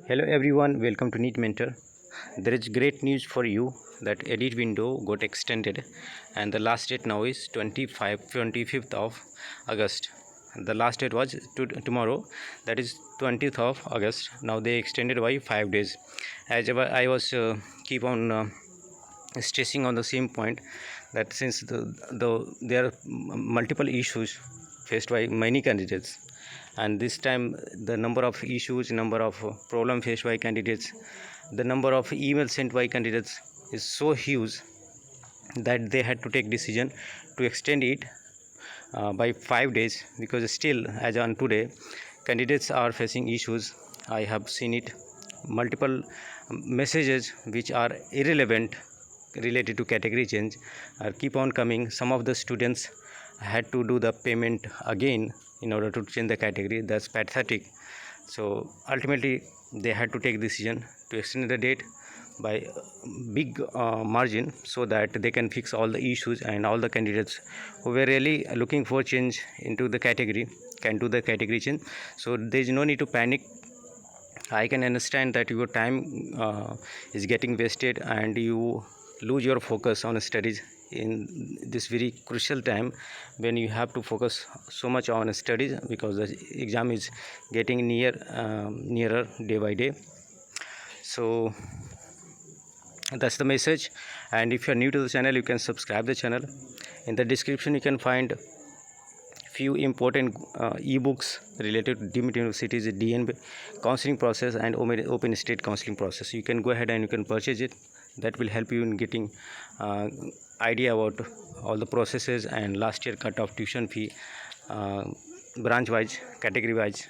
Hello everyone, welcome to NEET Mentor. There is great news for you that edit window got extended and the last date now is 25th of August. The last date was tomorrow, that is 20th of August. Now they extended by 5 days. As I was keep on stressing on the same point that since there are multiple issues faced by many candidates, and this time the number of issues, number of problem faced by candidates, the number of emails sent by candidates is so huge that they had to take decision to extend it by 5 days, because still as on today candidates are facing issues. I have seen it, multiple messages which are irrelevant related to category change are keep on coming. Some of the students had to do the payment again in order to change the category. That's pathetic. So ultimately they had to take decision to extend the date by big margin, so that they can fix all the issues and all the candidates who were really looking for change into the category can do the category change. So there is no need to panic. I can understand that your time is getting wasted and you lose your focus on studies in this very crucial time when you have to focus so much on studies, because the exam is getting nearer day by day. So that's the message. And if you are new to the channel, you can subscribe the channel. In the description you can find few important ebooks related to deemed universities, DNB counseling process and open state counseling process. You can go ahead and you can purchase it. That will help you in getting idea about all the processes and last year cut-off, tuition fee, branch wise, category wise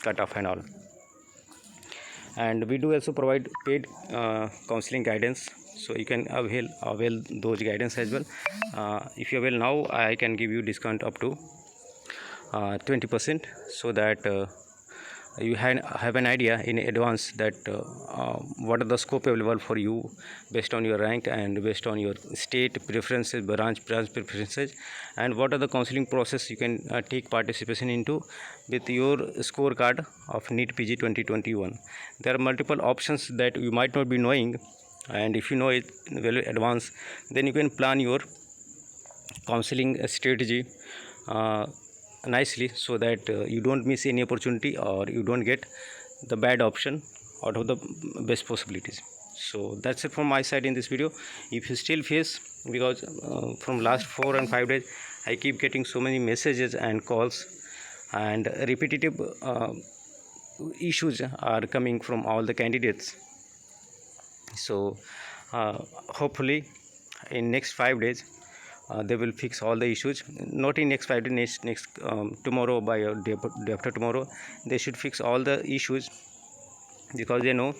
cut-off and all. And we do also provide paid counseling guidance, so you can avail those guidance as well. If you avail now, I can give you discount up to 20%, so that you have an idea in advance that what are the scope available for you based on your rank and based on your state preferences, branch preferences, and what are the counseling process you can take participation into with your scorecard of NEET PG 2021. There are multiple options that you might not be knowing, and if you know it well in advance, then you can plan your counseling strategy nicely, so that you don't miss any opportunity or you don't get the bad option out of the best possibilities. So that's it from my side in this video. If you still face, because from last 4 and 5 days I keep getting so many messages and calls, and repetitive issues are coming from all the candidates. So hopefully in next 5 days they will fix all the issues. Not in next 5 days, next tomorrow, by day after tomorrow they should fix all the issues, because they know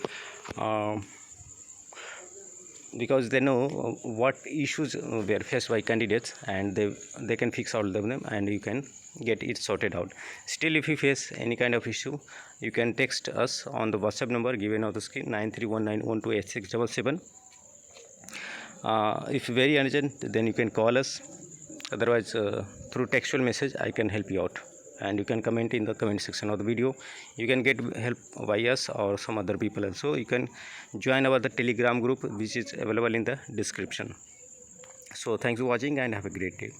what issues were faced by candidates, and they can fix all of them and you can get it sorted out. Still, if you face any kind of issue, you can text us on the WhatsApp number given on the screen, 9319128677. If very urgent, then you can call us. Otherwise, through textual message I can help you out, and you can comment in the comment section of the video. You can get help by us or some other people also. You can join the Telegram group, which is available in the description. So thanks for watching and have a great day.